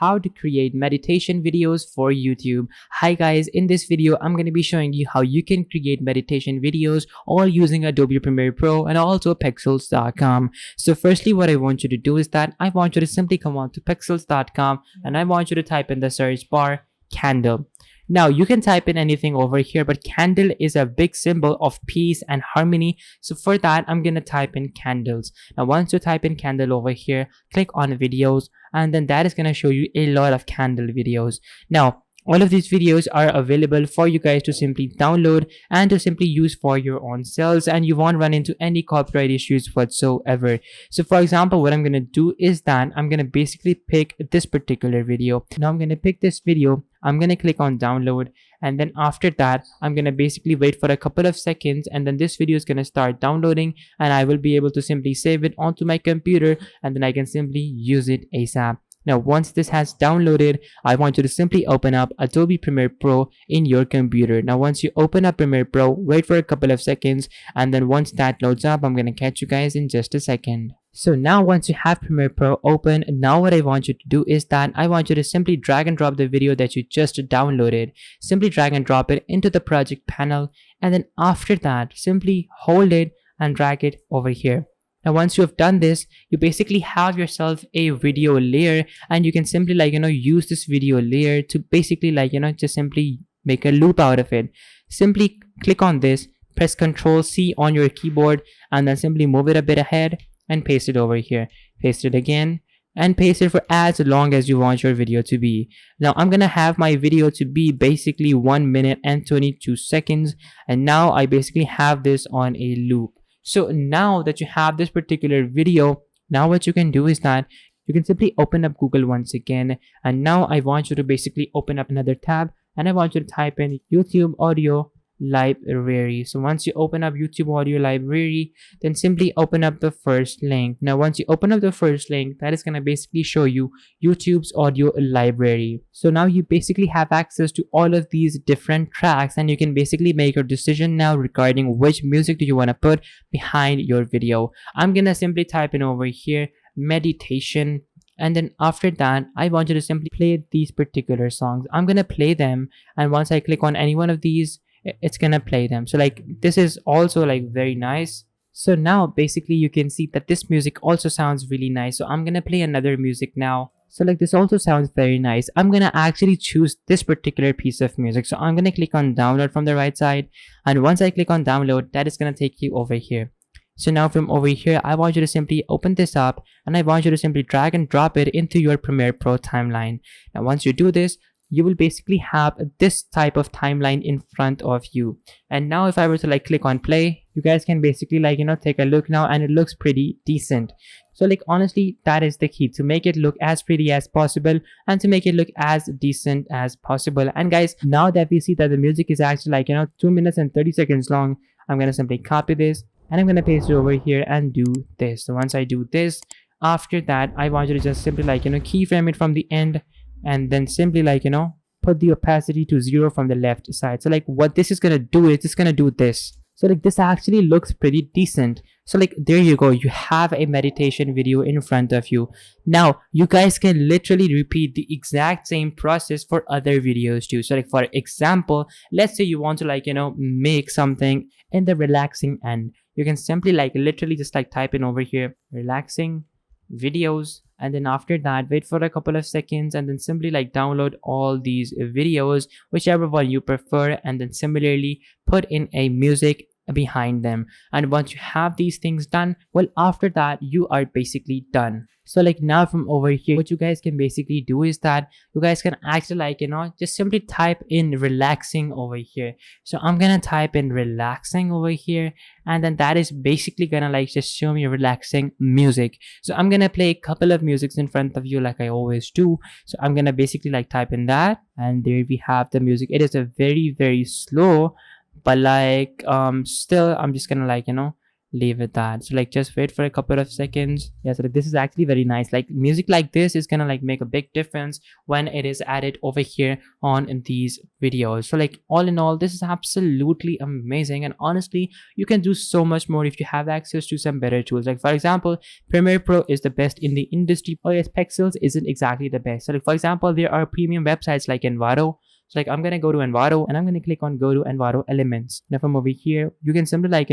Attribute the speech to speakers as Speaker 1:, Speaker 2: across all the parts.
Speaker 1: how to create meditation videos for YouTube. Hi guys, in this video I'm going to be showing you how you can create meditation videos all using Adobe Premiere Pro and also pixels.com. So firstly, what I want you to do is that I want you to simply come on to pixels.com and I want you to type in the search bar candle. Now you can type in anything over here, but candle is a big symbol of peace and harmony. So for that, I'm gonna type in candles. Now once you type in candle over here, click on videos, and then that is gonna show you a lot of candle videos. Now all of these videos are available for you guys to simply download and to simply use for your own selves, and you won't run into any copyright issues whatsoever. So for example, what I'm going to do is that I'm going to basically pick this particular video. Now I'm going to pick this video. I'm going to click on download, and then after that I'm going to basically wait for a couple of seconds, and then this video is going to start downloading and I will be able to simply save it onto my computer, and then I can simply use it ASAP. Now once this has downloaded, I want you to simply open up Adobe Premiere Pro in your computer. Now once you open up Premiere Pro, wait for a couple of seconds, and then once that loads up, I'm going to catch you guys in just a second. So now once you have Premiere Pro open, now what I want you to do is that I want you to simply drag and drop the video that you just downloaded. Simply drag and drop it into the project panel, and then after that simply hold it and drag it over here. Now once you have done this, you basically have yourself a video layer, and you can simply use this video layer to basically just simply make a loop out of it. Simply click on this, press Ctrl C on your keyboard, and then simply move it a bit ahead and paste it over here. Paste it again and paste it for as long as you want your video to be. Now I'm gonna have my video to be basically 1 minute and 22 seconds, and now I basically have this on a loop. So now that you have this particular video, now what you can do is that you can simply open up Google once again, and now I want you to basically open up another tab, and I want you to type in YouTube Audio Library. So once you open up YouTube Audio Library, then simply open up the first link. Now once you open up the first link, that is going to basically show you YouTube's audio library. So now you basically have access to all of these different tracks, and you can basically make your decision now regarding which music do you want to put behind your video. I'm gonna simply type in over here meditation, and then after that I want you to simply play these particular songs. I'm gonna play them, and once I click on any one of these, it's gonna play them. So this is also very nice. So now basically you can see that this music also sounds really nice. So I'm gonna play another music now. So this also sounds very nice. I'm gonna actually choose this particular piece of music. So I'm gonna click on download from the right side, and once I click on download, that is gonna take you over here. So now from over here, I want you to simply open this up, and I want you to simply drag and drop it into your Premiere Pro timeline. Now once you do this, you will basically have this type of timeline in front of you. And now if I were to click on play, you guys can basically take a look now, and it looks pretty decent. So honestly, that is the key, to make it look as pretty as possible and to make it look as decent as possible. And guys, now that we see that the music is actually 2 minutes and 30 seconds long, I'm gonna simply copy this and I'm gonna paste it over here and do this. So once I do this, after that I want you to just simply keyframe it from the end, and then simply put the opacity to 0 from the left side. So what this is gonna do is it's gonna do this. So this actually looks pretty decent. So there you go, you have a meditation video in front of you. Now you guys can literally repeat the exact same process for other videos too. So for example, let's say you want to make something in the relaxing end. You can simply literally just type in over here relaxing videos, and then after that wait for a couple of seconds, and then simply download all these videos, whichever one you prefer, and then similarly put in a music behind them. And once you have these things done, well, after that you are basically done. So now from over here, what you guys can basically do is that you guys can actually just simply type in relaxing over here. So I'm gonna type in relaxing over here, and then that is basically gonna just show me relaxing music. So I'm gonna play a couple of musics in front of you like I always do. So I'm gonna basically type in that, and there we have the music. It is a very slow, but still I'm just gonna leave it that. So like just wait for a couple of seconds. Yeah, so this is actually very nice. Like music like this is gonna like make a big difference when it is added over here on these videos. So like all in all, this is absolutely amazing, and honestly you can do so much more if you have access to some better tools. Like for example, Premiere Pro is the best in the industry, or yes, Pexels isn't exactly the best. So like for example, there are premium websites like Envato. So like I'm gonna go to Envato and I'm gonna click on go to Envato Elements. Now from over here you can simply like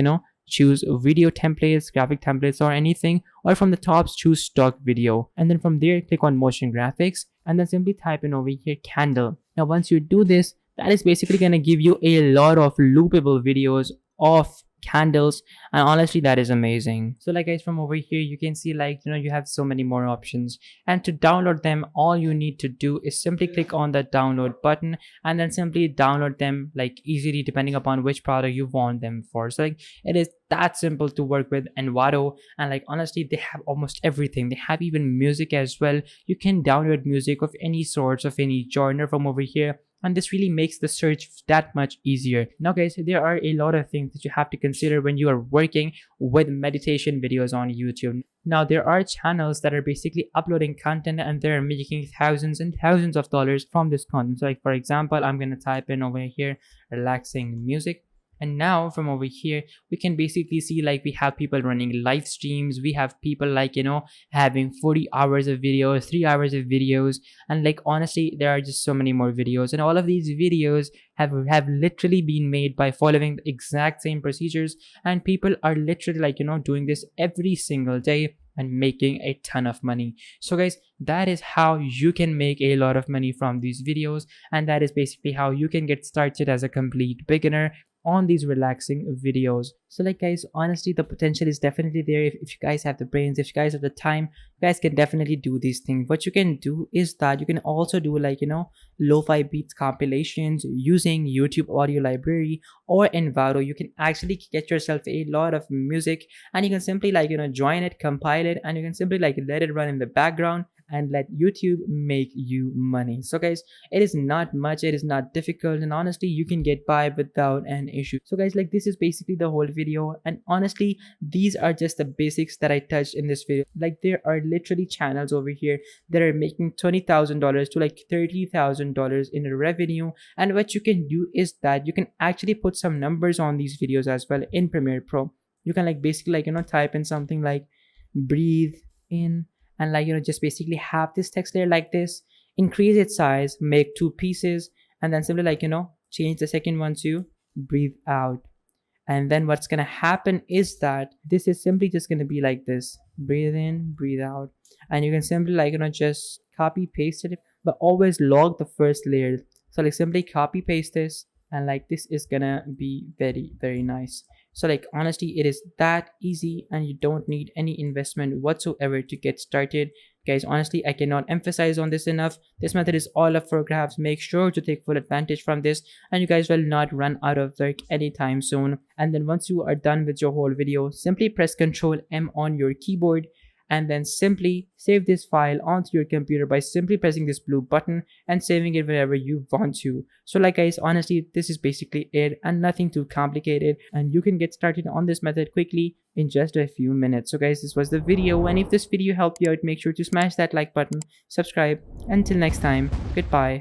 Speaker 1: choose video templates, graphic templates, or anything, or from the top choose stock video, and then from there click on motion graphics and then simply type in over here candle. Now once you do this, that is basically gonna give you a lot of loopable videos of candles, and honestly that is amazing. So like guys, from over here you can see like you have so many more options, and to download them all you need to do is simply click on the download button and then simply download them like easily depending upon which product you want them for. So like it is that simple to work with Envato, and like honestly they have almost everything. They have even music as well. You can download music of any sorts, of any genre from over here, and this really makes the search that much easier. Now guys, there are a lot of things that you have to consider when you are working with meditation videos on YouTube. Now there are channels that are basically uploading content and they're making thousands and thousands of dollars from this content. So like for example, I'm gonna type in over here relaxing music, and now from over here we can basically see like we have people running live streams. We have people like having 40 hours of videos, 3 hours of videos, and like honestly there are just so many more videos, and all of these videos have literally been made by following the exact same procedures, and people are literally like doing this every single day and making a ton of money. So guys, that is how you can make a lot of money from these videos, and that is basically how you can get started as a complete beginner on these relaxing videos. So like guys, honestly the potential is definitely there. If you guys have the brains, if you guys have the time, you guys can definitely do these things. What you can do is that you can also do like lo-fi beats compilations using YouTube audio library or Envato. You can actually get yourself a lot of music, and you can simply like join it, compile it, and you can simply like let it run in the background and let YouTube make you money. So guys, it is not much, it is not difficult, and honestly you can get by without an issue. So guys, like this is basically the whole video, and honestly these are just the basics that I touched in this video. Like there are literally channels over here that are making $20,000 to like $30,000 in revenue, and what you can do is that you can actually put some numbers on these videos as well in Premiere Pro. You can like basically like type in something like breathe in, and like just basically have this text layer like this, increase its size, make 2 pieces, and then simply like change the second one to breathe out. And then what's gonna happen is that this is simply just gonna be like this, breathe in, breathe out, and you can simply like just copy paste it, but always log the first layer. So like simply copy paste this, and like this is gonna be very, very nice. So like honestly it is that easy, and you don't need any investment whatsoever to get started. Guys, honestly I cannot emphasize on this enough. This method is all up for grabs. Make sure to take full advantage from this, and you guys will not run out of work anytime soon. And then once you are done with your whole video, simply press Ctrl M on your keyboard, and then simply save this file onto your computer by simply pressing this blue button and saving it wherever you want to. So like guys, honestly this is basically it, and nothing too complicated, and you can get started on this method quickly in just a few minutes. So guys, this was the video, and if this video helped you out, make sure to smash that like button, subscribe. Until next time, goodbye.